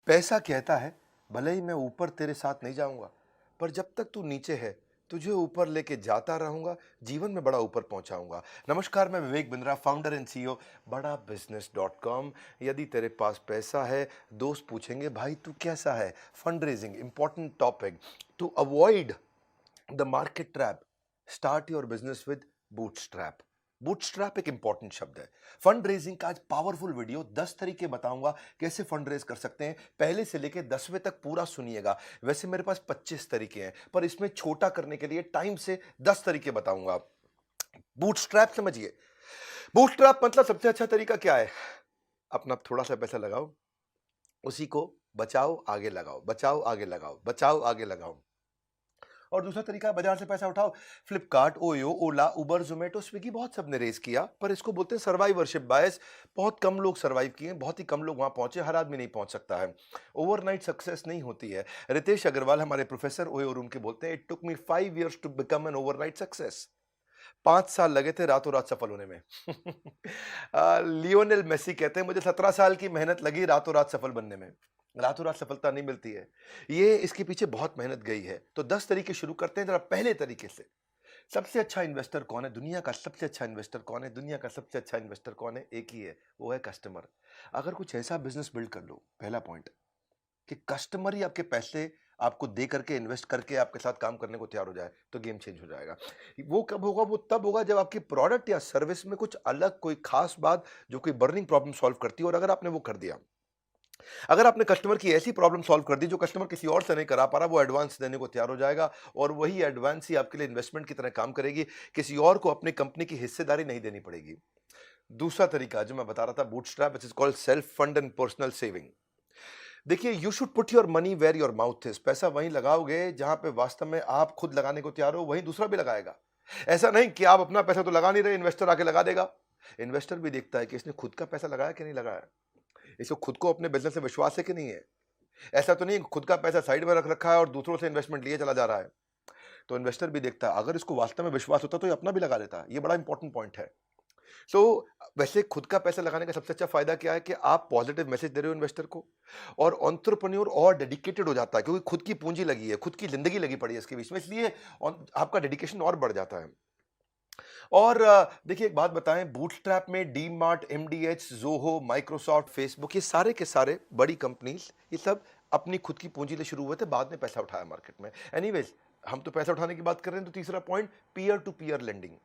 पैसा कहता है, भले ही मैं ऊपर तेरे साथ नहीं जाऊंगा, पर जब तक तू नीचे है तुझे ऊपर लेके जाता रहूंगा, जीवन में बड़ा ऊपर पहुंचाऊंगा। नमस्कार, मैं Vivek Bindra, founder and CEO बड़ा बिजनेस डॉट कॉम। यदि तेरे पास पैसा है, दोस्त पूछेंगे भाई तू कैसा है। Fund raising important topic to avoid the market trap. Start your business with bootstrap. Bootstrap एक इंपॉर्टेंट शब्द है। फंड रेजिंग का आज पावरफुल वीडियो 10 तरीके बताऊंगा कैसे फंड रेज कर सकते हैं। पहले से लेकर 10वें तक पूरा सुनिएगा। वैसे मेरे पास 25 तरीके हैं, पर इसमें छोटा करने के लिए टाइम से 10 तरीके बताऊंगा। बूटस्ट्रैप समझिए। बूटस्ट्रैप मतलब सबसे अच्छा तरीका क्या है? अपना थोड़ा सा पैसा लगाओ, उसी को बचाओ आगे लगाओ, बचाओ आगे लगाओ, बचाओ आगे लगाओ। और दूसरा तरीका है बाजार से पैसा उठाओ। फ्लिपकार्ट, ओयो, ओला, उबर, जोमेटो, स्विगी बहुत सबने रेस किया, पर इसको बोलते हैं सर्वाइवरशिप बायस। बहुत कम लोग सर्वाइव किए, बहुत ही कम लोग वहां पहुंचे। हर आदमी नहीं पहुंच सकता है। ओवरनाइट सक्सेस नहीं होती है। रितेश अग्रवाल हमारे प्रोफेसर ओयो रूम के बोलते हैं, it took me 5 years to become an overnight success. 5 साल लगे थे रातों रात सफल होने में। लियोनेल मेसी कहते हैं, मुझे 17 साल की मेहनत लगी रातों रात सफल बनने में। रातों रात सफलता नहीं मिलती है, ये इसके पीछे बहुत मेहनत गई है। तो 10 तरीके शुरू करते हैं जरा पहले तरीके से। सबसे अच्छा इन्वेस्टर कौन है? दुनिया का सबसे अच्छा इन्वेस्टर कौन है? दुनिया का सबसे अच्छा इन्वेस्टर कौन है? एक ही है, वो है कस्टमर। अगर कुछ ऐसा बिजनेस बिल्ड कर लो, पहला पॉइंट, कि कस्टमर ही आपके पैसे आपको दे करके इन्वेस्ट करके आपके साथ काम करने को तैयार हो जाए, तो गेम चेंज हो जाएगा। वो कब होगा? वो तब होगा जब आपकी प्रोडक्ट या सर्विस में कुछ अलग, कोई खास बात जो कोई बर्निंग प्रॉब्लम सॉल्व करती है। और अगर आपने वो कर दिया, अगर आपने कस्टमर की ऐसी प्रॉब्लम सॉल्व कर दी जो कस्टमर किसी और से नहीं करा पा रहा, वो एडवांस देने को तैयार हो जाएगा। और वही एडवांस ही आपके लिए इन्वेस्टमेंट की तरह काम करेगी। किसी और को अपनी कंपनी की हिस्सेदारी नहीं देनी पड़ेगी। दूसरा तरीका जो मैं बता रहा था, bootstrap, which is called self fund and personal saving. देखिए, you should put your money where your mouth is. पैसा वहीं लगाओगे जहां पे वास्तव में आप खुद लगाने को तैयार हो, वहीं दूसरा भी लगाएगा। ऐसा नहीं कि आप अपना पैसा तो लगा नहीं रहे, इन्वेस्टर आके लगा देगा। इन्वेस्टर भी देखता है कि इसने खुद का पैसा लगाया कि नहीं लगाया, इसको खुद को अपने बिजनेस से विश्वास है कि नहीं है। ऐसा तो नहीं खुद का पैसा साइड में रख रखा है और दूसरों से इन्वेस्टमेंट लिए चला जा रहा है। तो इन्वेस्टर भी देखता है, अगर इसको वास्तव में विश्वास होता तो ये अपना भी लगा लेता। ये बड़ा इंपॉर्टेंट पॉइंट है। सो वैसे खुद का पैसा लगाने का सबसे अच्छा फायदा क्या है कि आप पॉजिटिव मैसेज दे रहे हो इन्वेस्टर को, और एंटरप्रेन्योर और डेडिकेटेड हो जाता है, क्योंकि खुद की पूंजी लगी है, खुद की जिंदगी लगी पड़ी है इसके बीच में, इसलिए आपका डेडिकेशन और बढ़ जाता है। और देखिए, एक बात बताएं, बूटस्ट्रैप में D mart, MDH, Zoho, Microsoft, Facebook, ये सारे के सारे बड़ी कंपनीज, ये सब अपनी खुद की पूंजी से शुरू हुए थे, बाद में पैसा उठाया मार्केट में। एनीवेज, हम तो पैसा उठाने की बात कर रहे हैं, तो तीसरा point, peer to peer lending.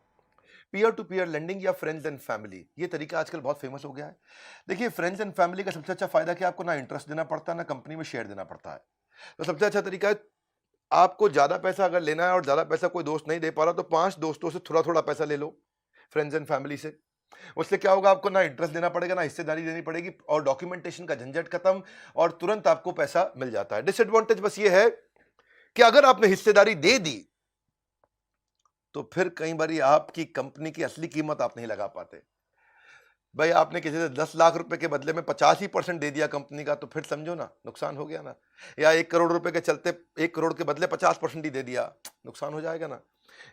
Peer to peer lending या फ्रेंड्स एंड फैमिली, ये तरीका आजकल बहुत फेमस हो गया है। देखिए, फ्रेंड्स एंड फैमिली का सबसे अच्छा फायदा कि आपको ना इंटरेस्ट देना पड़ता है, ना कंपनी में शेयर देना पड़ता है। तो सबसे अच्छा तरीका है, आपको ज्यादा पैसा अगर लेना है और ज्यादा पैसा कोई दोस्त नहीं दे पा रहा, तो 5 दोस्तों से थोड़ा थोड़ा पैसा ले लो, फ्रेंड्स एंड फैमिली से। उससे क्या होगा? आपको ना इंटरेस्ट देना पड़ेगा, ना हिस्सेदारी देनी पड़ेगी, और डॉक्यूमेंटेशन का झंझट खत्म, और तुरंत आपको पैसा मिल जाता है। डिसएडवांटेज बस ये है कि अगर आपने हिस्सेदारी दे दी, तो फिर कई बार आपकी कंपनी की असली कीमत आप नहीं लगा पाते। भाई, आपने किसी से 10 लाख रुपए के बदले में 85% दे दिया कंपनी का, तो फिर समझो ना, नुकसान हो गया ना। या 1 करोड़ रुपए के चलते 1 करोड़ के बदले 50% ही दे दिया, नुकसान हो जाएगा ना।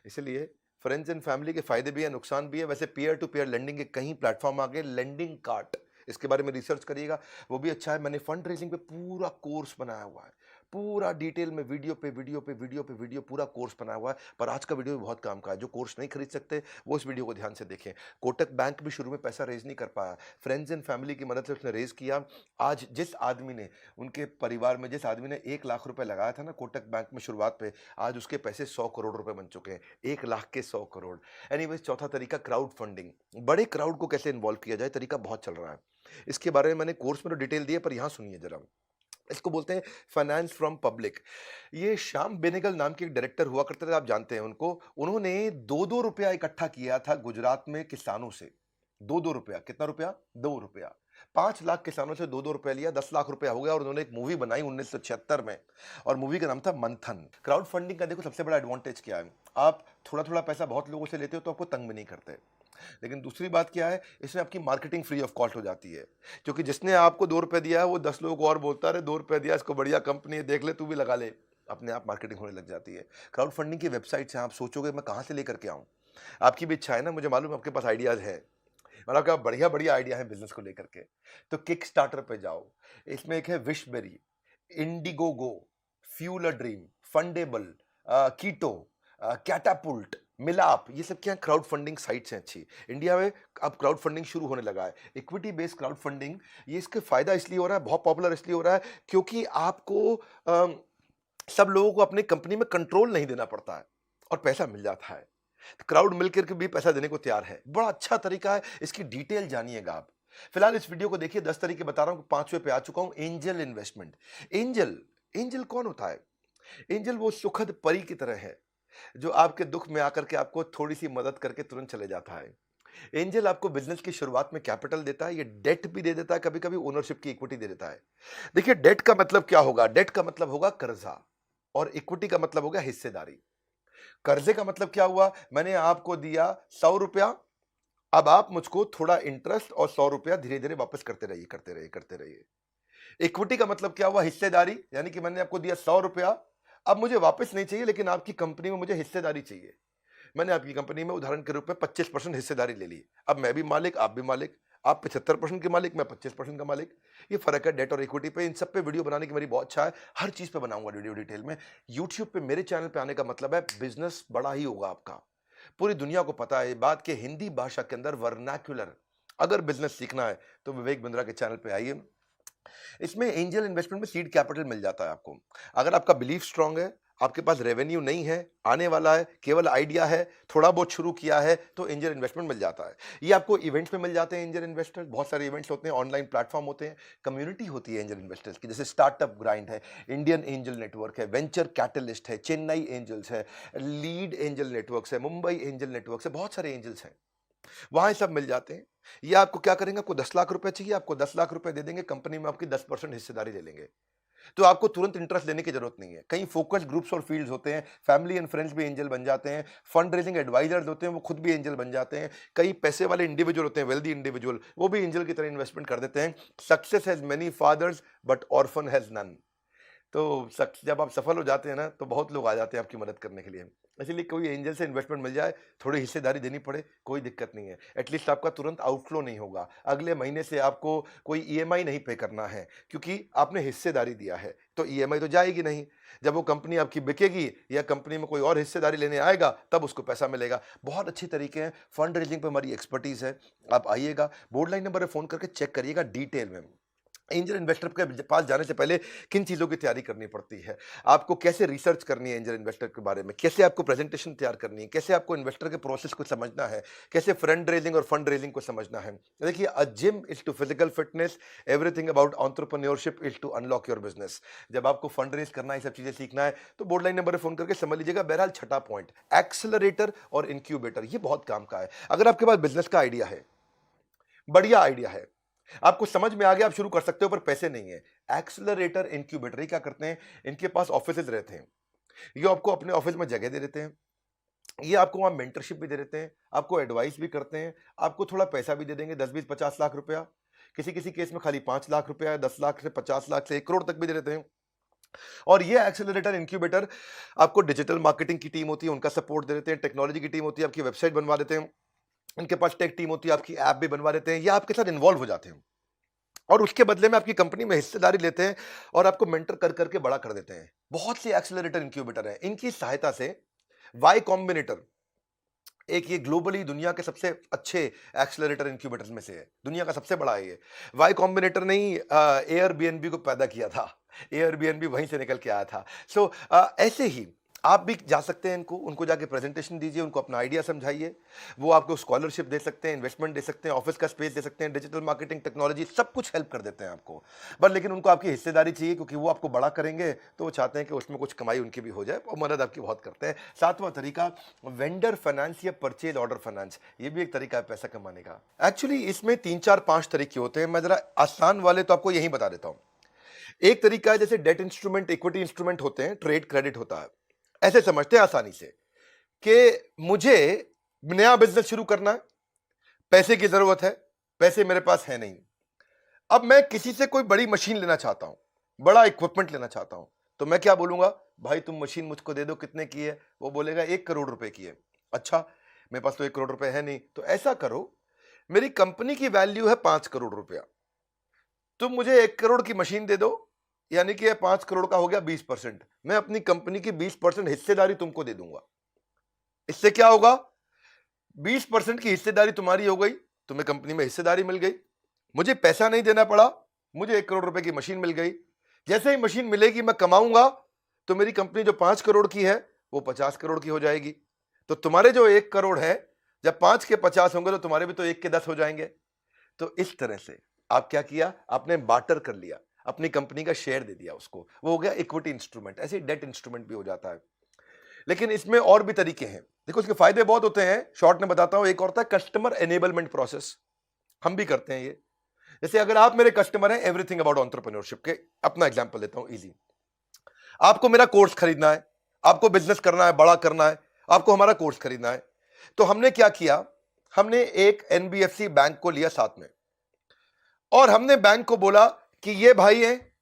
इसलिए फ्रेंड्स एंड फैमिली के फायदे भी है, नुकसान भी है। वैसे पीयर टू पीयर लेंडिंग के कई प्लेटफॉर्म आ गए। लेंडिंग कार्ट, इसके बारे में रिसर्च करिएगा, वो भी अच्छा है। मैंने फंड रेजिंग पे पूरा कोर्स बनाया हुआ है, पूरा डिटेल में, वीडियो पे वीडियो पे वीडियो पे वीडियो, पूरा कोर्स बनाया हुआ है। पर आज का वीडियो भी बहुत काम का है। जो कोर्स नहीं खरीद सकते, वो इस वीडियो को ध्यान से देखें। कोटक बैंक भी शुरू में पैसा रेज नहीं कर पाया, फ्रेंड्स एंड फैमिली की मदद से उसने रेज किया। आज जिस आदमी ने, उनके परिवार में जिस आदमी ने 1 लाख रुपए लगाया था ना कोटक बैंक में शुरुआत पे, आज उसके पैसे 100 करोड़ रुपए बन चुके हैं। 1 लाख के 100 करोड़। एनीवेज, चौथा तरीका, क्राउड फंडिंग। बड़े क्राउड को कैसे इन्वॉल्व किया जाए, तरीका बहुत चल रहा है। इसके बारे में मैंने कोर्स में तो डिटेल दी है, पर यहां सुनिए जरा। इसको बोलते हैं फाइनेंस फ्रॉम पब्लिक। ये श्याम बेनेगल नाम के एक डायरेक्टर हुआ करते थे, आप जानते हैं उनको। उन्होंने 2-2 रुपया इकट्ठा किया था गुजरात में किसानों से। 2-2 रुपया, कितना रुपया? 2 रुपया। 5 लाख किसानों से 2-2 रुपया लिया, 10 लाख रुपया हो गया। और उन्होंने एक मूवी बनाई 1976 में, और मूवी का नाम था मंथन। क्राउड फंडिंग का देखो सबसे बड़ा एडवांटेज क्या है, आप थोड़ा थोड़ा पैसा बहुत लोगों से लेते हो तो आपको तंग भी नहीं करते। लेकिन दूसरी बात क्या है, इसमें आपकी मार्केटिंग फ्री ऑफ कॉस्ट हो जाती है। क्योंकि जिसने आपको 2 रुपए दिया है, वो 10 लोगों को और बोलता है, 2 रुपए दिया, इसको बढ़िया कंपनी है, देख ले, तू भी लगा ले। अपने आप मार्केटिंग होने लग जाती है। क्राउड फंडिंग की वेबसाइट से आप सोचोगे मैं कहां से लेकर के आऊं, आपकी भी इच्छा है ना, मुझे मालूम है आपके पास आइडियाज है। मतलब क्या बढ़िया बढ़िया आइडिया है बिजनेस को लेकर के। तो किक स्टार्टर पे जाओ, इसमें एक है Wishberry, Indiegogo, fuel a dream, Fundable, Ketto, Catapult, Milaap, ये सब क्या क्राउड फंडिंग साइट्स हैं अच्छी। इंडिया में अब क्राउड फंडिंग शुरू होने लगा है, इक्विटी बेस्ड क्राउड फंडिंग। ये इसके फायदा इसलिए हो रहा है, बहुत पॉपुलर इसलिए हो रहा है क्योंकि आपको सब लोगों को अपनी कंपनी में कंट्रोल नहीं देना पड़ता है और पैसा मिल जाता है। क्राउड मिलकर के भी पैसा देने को तैयार है, बड़ा अच्छा तरीका है, इसकी डिटेल जानिएगा आप। फिलहाल इस वीडियो को देखिए, 10 तरीके बता रहा हूं, 5वें पे आ चुका हूं, एंजल इन्वेस्टमेंट। एंजल, एंजल कौन होता है? एंजल वो सुखद परी की तरह है जो आपके दुख में आकर के आपको थोड़ी सी मदद करके तुरंत चले जाता है। एंजल आपको बिजनेस की शुरुआत में कैपिटल देता है, ये डेट भी दे देता है, कभी कभी ओनरशिप की इक्विटी दे देता है। देखिए डेट का मतलब क्या होगा, डेट का मतलब होगा कर्जा, और इक्विटी का मतलब होगा हिस्सेदारी। कर्जे का मतलब क्या हुआ, मैंने आपको दिया 100 रुपया, अब आप मुझको थोड़ा इंटरेस्ट और 100 रुपया धीरे धीरे वापस करते रहिए, करते रहिए, करते रहिए। इक्विटी का मतलब क्या हुआ, हिस्सेदारी, यानी कि मैंने आपको दिया 100 रुपया, अब मुझे वापस नहीं चाहिए, लेकिन आपकी कंपनी में मुझे हिस्सेदारी चाहिए। मैंने आपकी कंपनी में उदाहरण के रूप में 25% हिस्सेदारी ले ली, अब मैं भी मालिक, आप भी मालिक, आप 75% के मालिक, मैं 25% का मालिक। ये फर्क है डेट और इक्विटी पे। इन सब पे वीडियो बनाने की मेरी बहुत इच्छा है, हर चीज पे बनाऊंगा वीडियो डिटेल में। यूट्यूब पे मेरे चैनल पे आने का मतलब है बिजनेस बड़ा ही होगा आपका। पूरी दुनिया को पता है ये बात कि हिंदी भाषा के अंदर वर्नाक्युलर अगर बिजनेस सीखना है तो विवेक बिंद्रा के चैनल पे आइए। इसमें एंजल इन्वेस्टमेंट में सीड कैपिटल मिल जाता है आपको। अगर आपका बिलीफ स्ट्रांग है, आपके पास रेवेन्यू नहीं है, आने वाला है, केवल आइडिया है, थोड़ा बहुत शुरू किया है, तो एंजल इन्वेस्टमेंट मिल जाता है। ये आपको इवेंट्स में मिल जाते हैं एंजल इन्वेस्टर्स, बहुत सारे इवेंट्स होते हैं, ऑनलाइन प्लेटफॉर्म होते हैं, कम्युनिटी होती है एंजल इन्वेस्टर्स की, जैसे स्टार्टअप ग्राइंड है, इंडियन एंजल नेटवर्क है, वेंचर कैटलिस्ट है, चेन्नई एंजल्स है, लीड एंजल नेटवर्क्स है, मुंबई एंजल नेटवर्क्स है, बहुत सारे एंजल्स हैं, वहां सब मिल जाते हैं। ये आपको क्या करेंगे, आपको 10 लाख रुपए चाहिए, आपको 10 लाख रुपए दे देंगे, कंपनी में आपकी 10% हिस्सेदारी ले लेंगे। तो आपको तुरंत इंटरेस्ट लेने की जरूरत नहीं है। कई फोकस ग्रुप्स और फील्ड्स होते हैं, फैमिली एंड फ्रेंड्स भी एंजल बन जाते हैं, फंड रेजिंग एडवाइजर्स होते हैं, वो खुद भी एंजल बन जाते हैं, कई पैसे वाले इंडिविजुअल होते हैं, वेल्दी इंडिविजुअल, वो भी एंजल की तरह इन्वेस्टमेंट कर देते हैं। Success has many fathers but orphan has none. तो जब आप सफल हो जाते हैं ना, तो बहुत लोग आ जाते हैं आपकी मदद करने के लिए। इसीलिए कोई एंजल से इन्वेस्टमेंट मिल जाए, थोड़ी हिस्सेदारी देनी पड़े, कोई दिक्कत नहीं है। एटलीस्ट आपका तुरंत आउटफ्लो नहीं होगा, अगले महीने से आपको कोई ईएमआई नहीं पे करना है, क्योंकि आपने हिस्सेदारी दिया है, तो ईएमआई तो जाएगी नहीं। जब वो कंपनी आपकी बिकेगी या कंपनी में कोई और हिस्सेदारी लेने आएगा, तब उसको पैसा मिलेगा। बहुत अच्छी तरीके हैं, फंड रेजिंग पे हमारी एक्सपर्टीज है। आप आइएगा, बोर्ड लाइन नंबर पर फोन करके चेक करिएगा डिटेल में। एंजल इन्वेस्टर के पास जाने से पहले किन चीज़ों की तैयारी करनी पड़ती है, आपको कैसे रिसर्च करनी है एंजल इन्वेस्टर के बारे में, कैसे आपको प्रेजेंटेशन तैयार करनी है, कैसे आपको इन्वेस्टर के प्रोसेस को समझना है, कैसे फ्रंड रेजिंग और फंड रेजिंग को समझना है। देखिए, a gym is to physical fitness, everything about entrepreneurship is to unlock your business. जब आपको फंड रेज करना है, ये सब चीज़ें सीखना है, तो बोर्ड लाइन नंबर पर फोन करके समझ लीजिएगा। बहरहाल छठा पॉइंट, एक्सेलरेटर और इंक्यूबेटर, ये बहुत काम का है। अगर आपके पास बिजनेस का आइडिया है, बढ़िया आइडिया है, आपको समझ में आ गया, आप शुरू कर सकते हो, पर पैसे नहीं है। एक्सेलरेटर इंक्यूबेटर ये क्या करते हैं, इनके पास ऑफिसेज रहते हैं, ये आपको अपने ऑफिस में जगह दे देते हैं, ये आपको वहां मेंटरशिप भी दे देते हैं, आपको एडवाइस भी करते हैं, आपको थोड़ा पैसा भी दे देंगे, 10, 20, 50 लाख रुपया। किसी किसी केस में खाली 5 लाख रुपया है, 10 लाख से 50 लाख से 1 करोड़ तक भी दे देते हैं। और ये एक्सेलरेटर इंक्यूबेटर आपको डिजिटल मार्केटिंग की टीम होती है, उनका सपोर्ट दे देते हैं, टेक्नोलॉजी की टीम होती है, आपकी वेबसाइट बनवा देते हैं, इनके पास टेक टीम होती है, आपकी ऐप भी बनवा देते हैं, या आपके साथ इन्वॉल्व हो जाते हैं और उसके बदले में आपकी कंपनी में हिस्सेदारी लेते हैं और आपको मेंटर कर करके बड़ा कर देते हैं। बहुत से एक्सेलरेटर इंक्यूबेटर हैं, इनकी सहायता से वाई कॉम्बिनेटर एक, ये ग्लोबली दुनिया के सबसे अच्छे एक्सेलरेटर इंक्यूबेटर्स में से है, दुनिया का सबसे बड़ा है ये। वाई कॉम्बिनेटर ने ही एयरबीएनबी को पैदा किया था, एयरबीएनबी वहीं से निकल के आया था। सो ऐसे ही आप भी जा सकते हैं, उनको जाके प्रेजेंटेशन दीजिए, उनको अपना आइडिया समझाइए, वो आपको स्कॉलरशिप दे सकते हैं, इन्वेस्टमेंट दे सकते हैं, ऑफिस का स्पेस दे सकते हैं, डिजिटल मार्केटिंग, टेक्नोलॉजी, सब कुछ हेल्प कर देते हैं आपको। बट लेकिन उनको आपकी हिस्सेदारी चाहिए, क्योंकि वो आपको बड़ा करेंगे, तो वो चाहते हैं कि उसमें कुछ कमाई उनकी भी हो जाए, और मदद आपकी बहुत करते हैं। सातवां तरीका, वेंडर फाइनेंस या परचेज ऑर्डर फाइनेंस, ये भी एक तरीका है पैसा कमाने का। एक्चुअली इसमें 3, 4, 5 तरीके होते हैं, मैं जरा आसान वाले तो आपको यही बता देता हूँ। एक तरीका है, जैसे डेट इंस्ट्रूमेंट, इक्विटी इंस्ट्रूमेंट होते हैं, ट्रेड क्रेडिट होता है, ऐसे समझते हैं आसानी से कि मुझे नया बिजनेस शुरू करना है, पैसे की जरूरत है, पैसे मेरे पास है नहीं, अब मैं किसी से कोई बड़ी मशीन लेना चाहता हूं, बड़ा इक्विपमेंट लेना चाहता हूं, तो मैं क्या बोलूंगा, भाई तुम मशीन मुझको दे दो, कितने की है? वो बोलेगा 1 करोड़ रुपए की है। अच्छा, मेरे पास तो 1 करोड़ रुपए है नहीं, तो ऐसा करो, मेरी कंपनी की वैल्यू है 5 करोड़ रुपया, तुम मुझे 1 करोड़ की मशीन दे दो, यानी कि 5 करोड़ का हो गया 20%। मैं अपनी कंपनी की 20% हिस्सेदारी तुमको दे दूंगा। इससे क्या होगा, 20% की हिस्सेदारी तुम्हारी हो गई, तुम्हें कंपनी में हिस्सेदारी मिल गई, मुझे पैसा नहीं देना पड़ा, मुझे 1 करोड़ रुपए की मशीन मिल गई। जैसे ही मशीन मिलेगी मैं कमाऊंगा, तो मेरी कंपनी जो 5 करोड़ की है वो 50 करोड़ की हो जाएगी। तो तुम्हारे जो 1 करोड़ है, जब 5 के 50 होंगे तो तुम्हारे भी तो 1 के 10 हो जाएंगे। तो इस तरह से आप क्या किया, आपने बार्टर कर लिया, अपनी कंपनी का शेयर दे दिया उसको, वो हो गया इक्विटी इंस्ट्रूमेंट। ऐसे डेट इंस्ट्रूमेंट भी हो जाता है। लेकिन इसमें और भी तरीके हैं, देखो इसके फायदे बहुत होते हैं, शॉर्ट में बताता हूं। एक और होता है कस्टमर एनेबलमेंट प्रोसेस, हम भी करते हैं ये। जैसे अगर आप मेरे कस्टमर हैं एवरीथिंग अबाउट एंटरप्रेन्योरशिप के, अपना एग्जांपल लेता हूं इजी। आपको मेरा कोर्स खरीदना है, आपको बिजनेस करना है, बड़ा करना है, आपको हमारा कोर्स खरीदना है। तो हमने क्या किया, हमने एक एनबीएफसी बैंक को लिया साथ में, और हमने बैंक को बोला कि ये भाई हैं,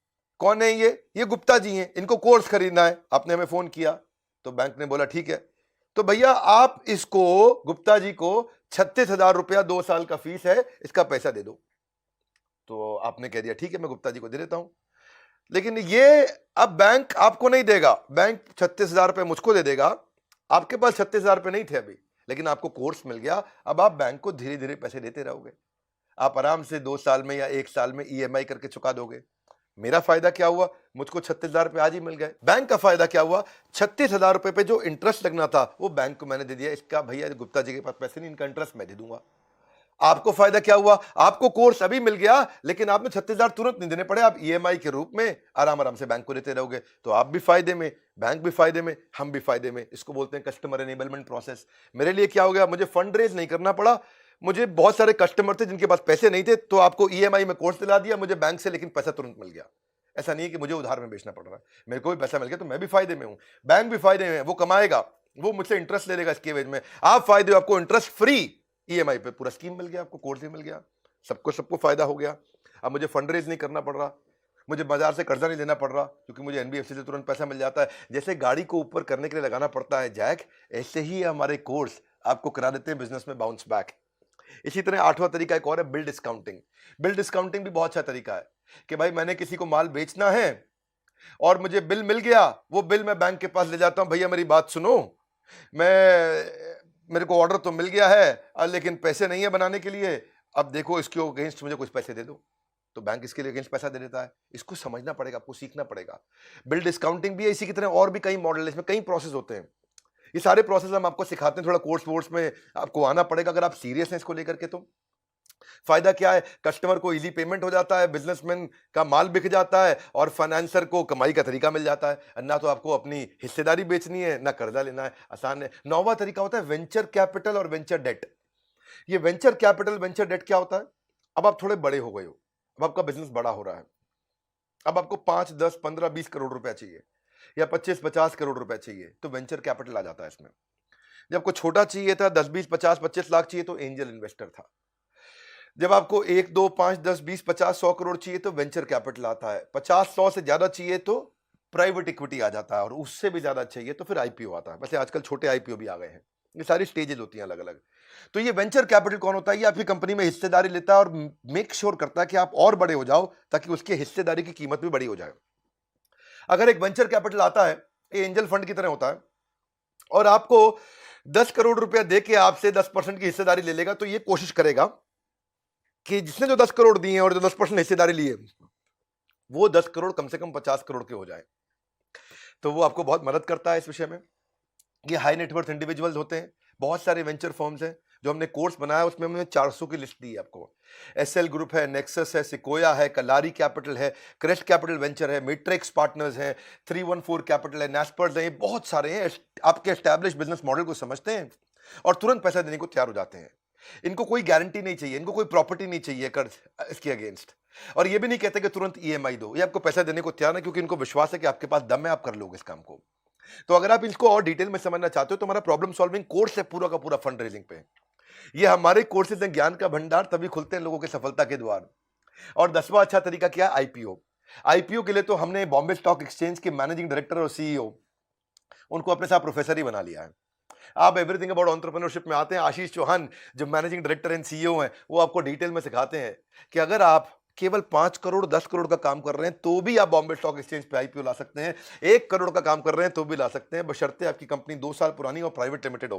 कौन है ये गुप्ता जी हैं, इनको कोर्स खरीदना है। आपने हमें फोन किया, तो बैंक ने बोला ठीक है, तो भैया आप इसको गुप्ता जी को 36,000 रुपया 2 साल का फीस है, इसका पैसा दे दो। तो आपने कह दिया ठीक है, मैं गुप्ता जी को दे देता हूं। लेकिन ये अब बैंक आपको नहीं देगा, बैंक 36,000 रुपये मुझको दे देगा। आपके पास 36,000 रुपये नहीं थे अभी, लेकिन आपको कोर्स मिल गया। अब आप बैंक को धीरे धीरे पैसे देते रहोगे, आप आराम से 2 साल में या 1 साल में ईएमआई करके चुका दोगे। मेरा फायदा क्या हुआ, मुझको 36,000 रुपये आज ही मिल गए। बैंक का फायदा क्या हुआ, 36,000 रुपये पे जो इंटरेस्ट लगना था वो बैंक को मैंने दे दिया। इसका भैया गुप्ता जी के पास पैसे नहीं, इनका इंटरेस्ट मैं दे दूंगा। आपको फायदा क्या हुआ, आपको कोर्स अभी मिल गया, लेकिन आपने 36,000 तुरंत नहीं देने पड़े, आप ईएमआई के रूप में आराम आराम से बैंक को देते रहोगे। तो आप भी फायदे में, बैंक भी फायदे में, हम भी फायदे में। इसको बोलते हैं कस्टमर एनेबलमेंट प्रोसेस। मेरे लिए क्या हो गया, मुझे फंड रेज नहीं करना पड़ा। मुझे बहुत सारे कस्टमर थे जिनके पास पैसे नहीं थे, तो आपको ईएमआई में कोर्स दिला दिया मुझे बैंक से, लेकिन पैसा तुरंत मिल गया। ऐसा नहीं है कि मुझे उधार में बेचना पड़ रहा है, मेरे को भी पैसा मिल गया, तो मैं भी फायदे में हूं, बैंक भी फायदे में, वो कमाएगा, वो मुझसे इंटरेस्ट ले लेगा इसके एवज में। आप फायदे हो, आपको इंटरेस्ट फ्री ईएमआई पे पूरा स्कीम मिल गया, आपको कोर्स भी मिल गया, सबको फायदा हो गया। अब मुझे फंड रेज नहीं करना पड़ रहा, मुझे बाजार से कर्जा नहीं लेना पड़ रहा, क्योंकि मुझे एनबीएफसी से तुरंत पैसा मिल जाता है। जैसे गाड़ी को ऊपर करने के लिए लगाना पड़ता है जैक, ऐसे ही हमारे कोर्स आपको करा देते हैं बिजनेस में बाउंस बैक। इसी तरह 8वां तरीका एक और है, बिल डिस्काउंटिंग। बिल डिस्काउंटिंग भी बहुत अच्छा तरीका है कि भाई मैंने किसी को माल बेचना है और मुझे बिल मिल गया, वो बिल मैं बैंक के पास ले जाता हूं, भैया मेरी बात सुनो, मेरे को ऑर्डर तो मिल गया है लेकिन पैसे नहीं है बनाने के लिए, अब देखो इसके अगेंस्ट मुझे कुछ पैसे दे दो। तो बैंक इसके लिए अगेंस्ट पैसा दे देता है। इसको समझना पड़ेगा, आपको सीखना पड़ेगा। बिल डिस्काउंटिंग भी है, इसी की तरह और भी कई मॉडल है, इसमें कई प्रोसेस होते हैं। ये सारे प्रोसेस हम आपको सिखाते हैं, थोड़ा कोर्स वोर्स में आपको आना पड़ेगा अगर आप सीरियस हैं इसको लेकर के। तो फायदा क्या है, कस्टमर को इजी पेमेंट हो जाता है, बिजनेसमैन का माल बिक जाता है, और फाइनेंसर को कमाई का तरीका मिल जाता है। ना तो आपको अपनी हिस्सेदारी बेचनी है, ना कर्जा लेना है, आसान है। 9वां तरीका होता है वेंचर कैपिटल और वेंचर डेट। ये वेंचर कैपिटल वेंचर डेट क्या होता है, अब आप थोड़े बड़े हो गए हो, अब आपका बिजनेस बड़ा हो रहा है, अब आपको 5, 10, 15, 20 करोड़ रुपया चाहिए, या 25, 50 करोड़ रुपया चाहिए, तो वेंचर कैपिटल आ जाता है इसमें। जब आपको छोटा चाहिए था, 10, 20, 50, 25 लाख चाहिए, तो एंजल इन्वेस्टर था। जब आपको 1, 2, 5, 10, 20, 50, 100 करोड़ चाहिए तो वेंचर कैपिटल आता है। 50, 100 से ज्यादा चाहिए तो प्राइवेट इक्विटी आ जाता है, और उससे भी ज्यादा चाहिए तो फिर आईपीओ आता है। वैसे आजकल छोटे आईपीओ भी आ गए हैं। ये सारी स्टेजेस होती हैं अलग अलग। तो ये वेंचर कैपिटल कौन होता है, ये आपकी कंपनी में हिस्सेदारी लेता है और मेक श्योर करता है कि आप और बड़े हो जाओ, ताकि उसके हिस्सेदारी की कीमत भी बड़ी हो जाए। अगर एक वेंचर कैपिटल आता है, ये एंजल फंड की तरह होता है, और आपको 10 करोड़ रुपया दे के आपसे 10% की हिस्सेदारी ले लेगा, तो ये कोशिश करेगा कि जिसने जो 10 करोड़ दिए हैं और जो 10% हिस्सेदारी ली है, वो 10 करोड़ कम से कम 50 करोड़ के हो जाए। तो वो आपको बहुत मदद करता है इस विषय में। ये हाई नेटवर्थ इंडिविजुअल्स होते हैं, बहुत सारे वेंचर फर्म्स हैं। जो हमने कोर्स बनाया उसमें हमने 400 की लिस्ट दी है आपको। एसएल ग्रुप है, नेक्सस है, सिकोया है, कलारी कैपिटल है, क्रेस्ट कैपिटल वेंचर है, मैट्रिक्स पार्टनर्स हैं, 314 कैपिटल है, नेस्पर्स हैं, बहुत सारे हैं। आपके एस्टैब्लिश बिजनेस मॉडल को समझते हैं और तुरंत पैसा देने को तैयार हो जाते हैं। इनको कोई गारंटी नहीं चाहिए, इनको कोई प्रॉपर्टी नहीं चाहिए कर्ज इसके अगेंस्ट, और ये भी नहीं कहते कि तुरंत ईएमआई दो। ये आपको पैसा देने को तैयार है, क्योंकि इनको विश्वास है कि आपके पास दम है, आप कर लोगे इस काम को। तो अगर आप इसको और डिटेल में समझना चाहते हो तो हमारा प्रॉब्लम सॉल्विंग कोर्स है पूरा का पूरा फंड रेजिंग पे। ये हमारे कोर्सेज हैं ज्ञान का भंडार, तभी खुलते हैं लोगों के सफलता के द्वार। और 10वां अच्छा तरीका क्या है, आईपीओ। आईपीओ के लिए तो हमने बॉम्बे स्टॉक एक्सचेंज के मैनेजिंग डायरेक्टर और सीईओ, उनको अपने साथ प्रोफेसर ही बना लिया है। आप एवरीथिंग अबाउट एंटरप्रेन्योरशिप में आते हैं, आशीष चौहान जो मैनेजिंग डायरेक्टर एंड सीईओ हैं, वो आपको डिटेल में सिखाते हैं कि अगर आप केवल 5 करोड़ 10 करोड़ का काम कर रहे हैं तो भी आप बॉम्बे स्टॉक एक्सचेंज पे आईपीओ ला सकते हैं, 1 करोड़ का काम कर रहे हैं तो भी ला सकते हैं, बशर्ते आपकी कंपनी 2 साल पुरानी और प्राइवेट लिमिटेड हो।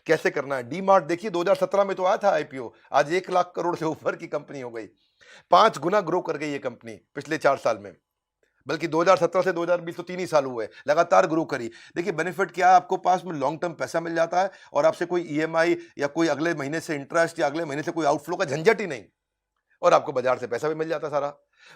कैसे करना है? डी मार्ट देखिए 2017 में तो आया था आईपीओ, आज 1 लाख करोड़ से ऊपर की कंपनी हो गई, 5 गुना ग्रो कर गई ये कंपनी पिछले 4 साल में। बल्कि 2017 से 2020 तो 3 ही साल हुए, लगातार ग्रो करी। देखिए बेनिफिट क्या है, आपको पास में लॉन्ग टर्म पैसा मिल जाता है और आपसे कोई ईएमआई या कोई अगले महीने से इंटरेस्ट या अगले महीने से कोई आउटफ्लो का झंझट ही नहीं, और आपको बाजार से पैसा भी मिल जाता सारा।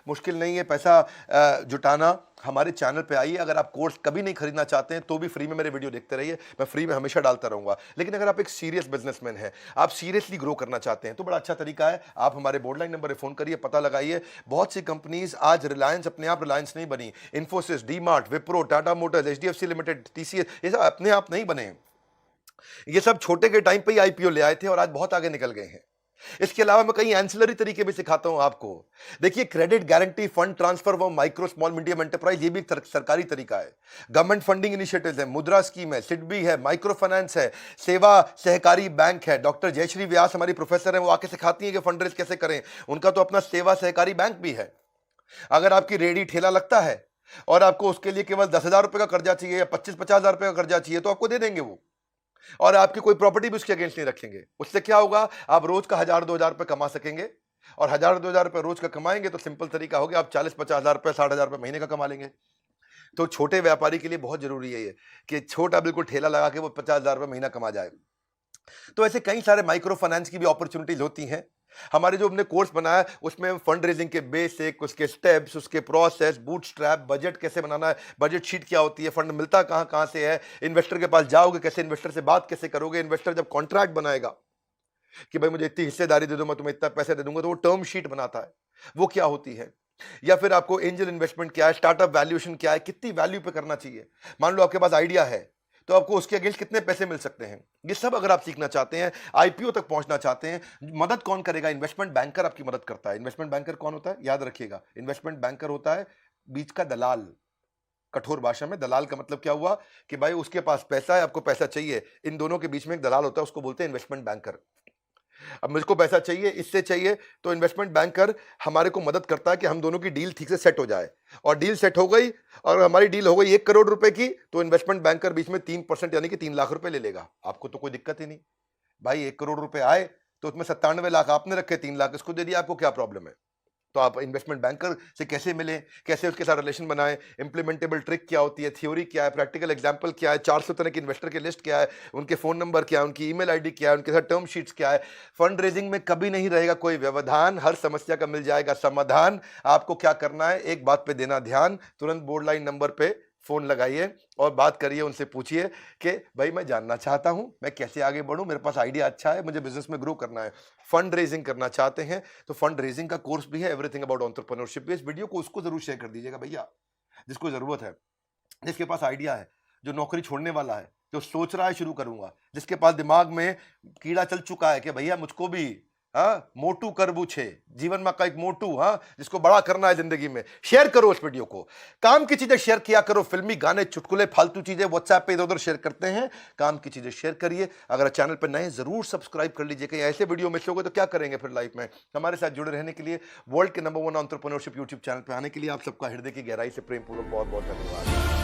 मुश्किल नहीं है पैसा जुटाना। हमारे चैनल पे आइए, अगर आप कोर्स कभी नहीं खरीदना चाहते हैं तो भी फ्री में मेरे वीडियो देखते रहिए, मैं फ्री में हमेशा डालता रहूंगा। लेकिन अगर आप एक सीरियस बिजनेसमैन हैं, आप सीरियसली ग्रो करना चाहते हैं, तो बड़ा अच्छा तरीका है, आप हमारे बोर्डलाइन नंबर पर फोन करिए, पता लगाइए। बहुत सी कंपनीज आज रिलायंस अपने आप रिलायंस नहीं बनी, Infosys, D mart, Wipro, Tata Motors, HDFC limited, TCS, ये सब अपने आप नहीं बने। ये सब छोटे के टाइम पे ही आईपीओ ले आए थे और आज बहुत आगे निकल गए हैं। इसके अलावा मैं कई एंसिलरी तरीके भी सिखाता हूं आपको। देखिए credit guarantee, fund transfer for micro small medium enterprise, ये भी एक सरकारी तरीका है। गवर्नमेंट फंडिंग इनिशिएटिव्स है, मुद्रा स्कीम है, सिडबी है, माइक्रो फाइनेंस है, सेवा सहकारी बैंक है। डॉक्टर जयश्री व्यास हमारी प्रोफेसर है, वो आके सिखाती है कि फंड रेज कैसे करें। उनका तो अपना सेवा सहकारी बैंक भी है। अगर आपकी रेडी ठेला लगता है और आपको उसके लिए केवल 10,000 रुपए का कर्जा चाहिए या 25-50,000 रुपए का कर्जा चाहिए तो आपको दे देंगे वो, और आपकी कोई प्रॉपर्टी भी उसके अगेंस्ट नहीं रखेंगे। उससे क्या होगा, आप रोज का 1,000-2,000 रुपए कमा सकेंगे, और 1,000-2,000 रुपए रोज का कमाएंगे तो सिंपल तरीका हो गया, आप 40-50,000 रुपए 60,000 रुपए महीने का कमा लेंगे। तो छोटे व्यापारी के लिए बहुत जरूरी है ये कि छोटा बिल्कुल ठेला लगा के वो 50,000 रुपए महीना कमा जाए। तो ऐसे कई सारे माइक्रो फाइनेंस की भी अपॉर्चुनिटीज होती हैं। हमारे जो हमने कोर्स बनाया है उसमें फंड रेजिंग के बेसिक, उसके स्टेप्स, उसके प्रोसेस, बूटस्ट्रैप, बजट कैसे बनाना है, बजट शीट क्या होती है, फंड मिलता कहाँ कहाँ से है, इन्वेस्टर के पास जाओगे कैसे, इन्वेस्टर से बात कैसे करोगे, इन्वेस्टर जब कॉन्ट्रैक्ट बनाएगा कि भाई मुझे इतनी हिस्सेदारी दे दो, मैं तुम्हें इतना पैसे दे दूंगा, तो वो टर्म शीट बनाता है, वो क्या होती है। या फिर आपको एंजल इन्वेस्टमेंट क्या है, स्टार्टअप वैल्यूएशन क्या है, कितनी वैल्यू पे करना चाहिए। मान लो आपके पास आइडिया है तो आपको उसके अगेंस्ट कितने पैसे मिल सकते हैं, ये सब अगर आप सीखना चाहते हैं, आईपीओ तक पहुंचना चाहते हैं, मदद कौन करेगा? इन्वेस्टमेंट बैंकर आपकी मदद करता है। इन्वेस्टमेंट बैंकर कौन होता है? याद रखिएगा, इन्वेस्टमेंट बैंकर होता है बीच का दलाल। कठोर भाषा में दलाल का मतलब क्या हुआ कि भाई उसके पास पैसा है, आपको पैसा चाहिए, इन दोनों के बीच में एक दलाल होता है, उसको बोलते हैं इन्वेस्टमेंट बैंकर। अब मुझको पैसा चाहिए, इससे चाहिए, तो इन्वेस्टमेंट बैंकर हमारे को मदद करता है कि हम दोनों की डील ठीक से सेट हो जाए, और डील सेट हो गई और हमारी डील हो गई 1 करोड़ रुपए की, तो इन्वेस्टमेंट बैंकर बीच में 3% यानी कि 3 लाख रुपए ले लेगा। आपको तो कोई दिक्कत ही नहीं भाई, 1 करोड़ रुपए आए तो उसमें 97 लाख आपने रखे, 3 लाख इसको दे दिया, आपको क्या प्रॉब्लम है। तो आप इन्वेस्टमेंट बैंकर से कैसे मिलें, कैसे उसके साथ रिलेशन बनाएं, इंप्लीमेंटेबल ट्रिक क्या होती है, थ्योरी क्या है, प्रैक्टिकल एग्जांपल क्या है, 400 तरह के इन्वेस्टर की लिस्ट क्या है, उनके फोन नंबर क्या है, उनकी ईमेल आईडी क्या है, उनके साथ टर्म शीट्स क्या है। फंड रेजिंग में कभी नहीं रहेगा कोई व्यवधान, हर समस्या का मिल जाएगा समाधान। आपको क्या करना है, एक बात पे देना ध्यान, तुरंत बोर्ड लाइन नंबर पे फोन लगाइए और बात करिए, उनसे पूछिए कि भाई मैं जानना चाहता हूं मैं कैसे आगे बढ़ूं, मेरे पास आइडिया अच्छा है, मुझे बिजनेस में ग्रो करना है, फंड रेजिंग करना चाहते हैं तो फंड रेजिंग का कोर्स भी है, एवरीथिंग अबाउट एंटरप्रेन्योरशिप। इस वीडियो को उसको जरूर शेयर कर दीजिएगा भैया जिसको जरूरत है, जिसके पास आइडिया है, जो नौकरी छोड़ने वाला है, जो सोच रहा है शुरू करूंगा, जिसके पास दिमाग में कीड़ा चल चुका है कि भैया मुझको भी मोटू करबू छे जीवन में का एक मोटू, जिसको बड़ा करना है जिंदगी में। शेयर करो इस वीडियो को, काम की चीजें शेयर किया करो, फिल्मी गाने, चुटकुले, फालतू चीजें व्हाट्सएप पे इधर उधर शेयर करते हैं, काम की चीजें शेयर करिए। अगर चैनल पर नए जरूर सब्सक्राइब कर लीजिए, कहीं ऐसे वीडियो मिस हो गए तो क्या करेंगे फिर लाइफ में। हमारे साथ जुड़े रहने के लिए, वर्ल्ड के नंबर 1 एंटरप्रेन्योरशिप यूट्यूब चैनल पर आने के लिए आप सबका हृदय की गहराई से प्रेम पूर्वक बहुत बहुत धन्यवाद।